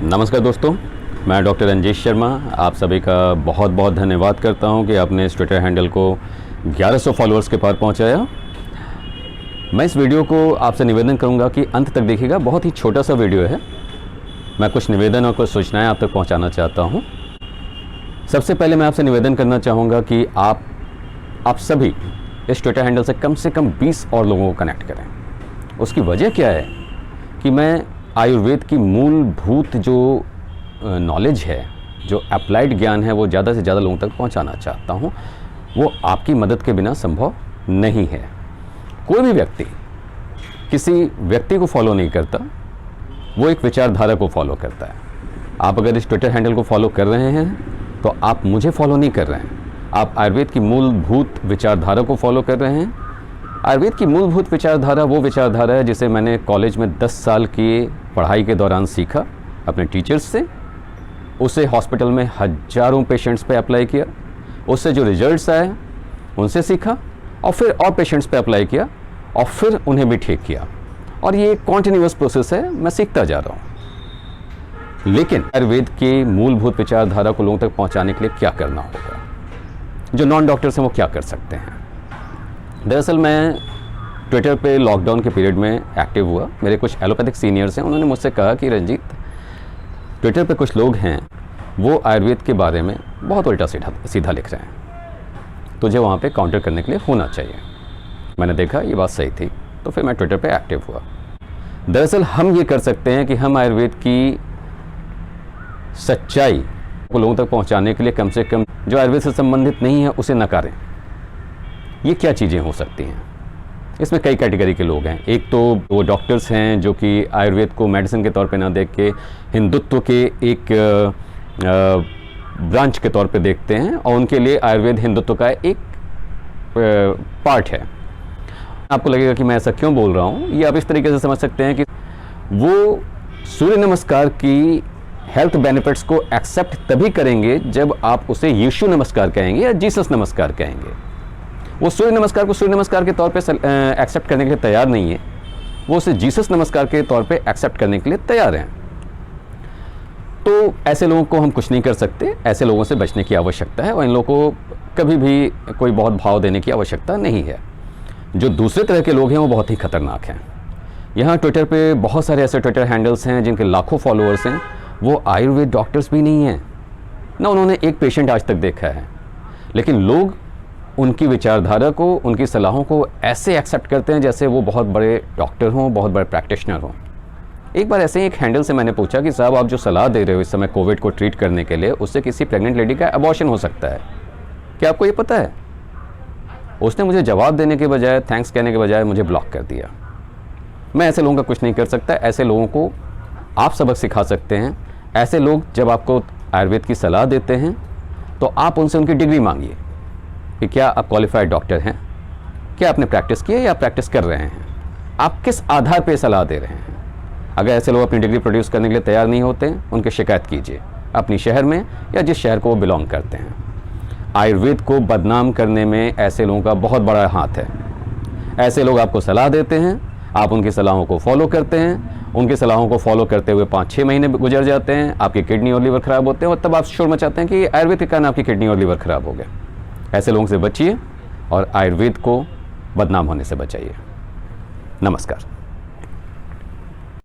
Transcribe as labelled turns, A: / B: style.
A: नमस्कार दोस्तों, मैं डॉक्टर रंजीश शर्मा आप सभी का बहुत बहुत धन्यवाद करता हूं कि आपने इस ट्विटर हैंडल को 1100 फॉलोअर्स के पार पहुंचाया। मैं इस वीडियो को आपसे निवेदन करूंगा कि अंत तक देखिएगा। बहुत ही छोटा सा वीडियो है। मैं कुछ निवेदन और कुछ सूचनाएं आप तक पहुंचाना चाहता हूं। सबसे पहले मैं आपसे निवेदन करना चाहूँगा कि आप सभी इस ट्विटर हैंडल से कम 20 और लोगों को कनेक्ट करें। उसकी वजह क्या है कि मैं आयुर्वेद की मूलभूत जो नॉलेज है, जो अप्लाइड ज्ञान है, वो ज़्यादा से ज़्यादा लोगों तक पहुंचाना चाहता हूं। वो आपकी मदद के बिना संभव नहीं है। कोई भी व्यक्ति किसी व्यक्ति को फॉलो नहीं करता, वो एक विचारधारा को फॉलो करता है। आप अगर इस ट्विटर हैंडल को फॉलो कर रहे हैं तो आप मुझे फॉलो नहीं कर रहे हैं, आप आयुर्वेद की मूलभूत विचारधारा को फॉलो कर रहे हैं। आयुर्वेद की मूलभूत विचारधारा वो विचारधारा है जिसे मैंने कॉलेज में 10 साल की पढ़ाई के दौरान सीखा अपने टीचर्स से। उसे हॉस्पिटल में हज़ारों पेशेंट्स पे अप्लाई किया, उससे जो रिजल्ट्स आए उनसे सीखा और फिर और पेशेंट्स पे अप्लाई किया और फिर उन्हें भी ठीक किया। और ये एक कॉन्टिन्यूअस प्रोसेस है, मैं सीखता जा रहा हूँ। लेकिन आयुर्वेद की मूलभूत विचारधारा को लोगों तक पहुँचाने के लिए क्या करना होगा, जो नॉन डॉक्टर्स हैं वो क्या कर सकते हैं। दरअसल मैं ट्विटर पे लॉकडाउन के पीरियड में एक्टिव हुआ। मेरे कुछ एलोपैथिक सीनियर्स हैं, उन्होंने मुझसे कहा कि रंजीत, ट्विटर पे कुछ लोग हैं वो आयुर्वेद के बारे में बहुत उल्टा सीधा लिख रहे हैं, तुझे वहाँ पे काउंटर करने के लिए होना चाहिए। मैंने देखा ये बात सही थी, तो फिर मैं ट्विटर पे एक्टिव हुआ। दरअसल हम ये कर सकते हैं कि हम आयुर्वेद की सच्चाई को लोगों तक पहुँचाने के लिए कम से कम जो आयुर्वेद से संबंधित नहीं है उसे नकारें। ये क्या चीज़ें हो सकती हैं? इसमें कई कैटेगरी के लोग हैं। एक तो वो डॉक्टर्स हैं जो कि आयुर्वेद को मेडिसिन के तौर पे ना देख के हिंदुत्व के एक ब्रांच के तौर पे देखते हैं और उनके लिए आयुर्वेद हिंदुत्व का एक पार्ट है। आपको लगेगा कि मैं ऐसा क्यों बोल रहा हूँ, ये आप इस तरीके से समझ सकते हैं कि वो सूर्य नमस्कार की हेल्थ बेनिफिट्स को एक्सेप्ट तभी करेंगे जब आप उसे यीशु नमस्कार कहेंगे या जीसस नमस्कार कहेंगे। वो सूर्य नमस्कार को सूर्य नमस्कार के तौर पे एक्सेप्ट करने के लिए तैयार नहीं है, वो उसे जीसस नमस्कार के तौर पे एक्सेप्ट करने के लिए तैयार हैं। तो ऐसे लोगों को हम कुछ नहीं कर सकते, ऐसे लोगों से बचने की आवश्यकता है और इन लोगों को कभी भी कोई बहुत भाव देने की आवश्यकता नहीं है। जो दूसरे तरह के लोग हैं वो बहुत ही खतरनाक हैं। यहाँ ट्विटर पे बहुत सारे ऐसे ट्विटर हैंडल्स हैं जिनके लाखों फॉलोअर्स हैं, वो आयुर्वेद डॉक्टर्स भी नहीं हैं, ना उन्होंने एक पेशेंट आज तक देखा है, लेकिन लोग उनकी विचारधारा को, उनकी सलाहों को ऐसे एक्सेप्ट करते हैं जैसे वो बहुत बड़े डॉक्टर हों, बहुत बड़े प्रैक्टिशनर हों। एक बार ऐसे ही एक हैंडल से मैंने पूछा कि साहब, आप जो सलाह दे रहे हो इस समय कोविड को ट्रीट करने के लिए, उससे किसी प्रेग्नेंट लेडी का अबॉर्शन हो सकता है, क्या आपको ये पता है? उसने मुझे जवाब देने के बजाय, थैंक्स कहने के बजाय मुझे ब्लॉक कर दिया। मैं ऐसे लोगों का कुछ नहीं कर सकता। ऐसे लोगों को आप सबक सिखा सकते हैं। ऐसे लोग जब आपको आयुर्वेद की सलाह देते हैं तो आप उनसे उनकी डिग्री मांगिए कि क्या आप क्वालिफाइड डॉक्टर हैं, क्या आपने प्रैक्टिस की है या प्रैक्टिस कर रहे हैं, आप किस आधार पर सलाह दे रहे हैं। अगर ऐसे लोग अपनी डिग्री प्रोड्यूस करने के लिए तैयार नहीं होते, उनकी शिकायत कीजिए अपनी शहर में या जिस शहर को वो बिलोंग करते हैं। आयुर्वेद को बदनाम करने में ऐसे लोगों का बहुत बड़ा हाथ है। ऐसे लोग आपको सलाह देते हैं, आप उनकी सलाहों को फॉलो करते हैं, उनकी सलाहों को फॉलो करते हुए 5-6 महीने गुजर जाते हैं, आपकी किडनी और लीवर खराब होते हैं और तब आप शोर मचाते हैं कि आयुर्वेद के कारण आपकी किडनी और लीवर खराब हो गया। ऐसे लोगों से बचिए और आयुर्वेद को बदनाम होने से बचाइए। नमस्कार।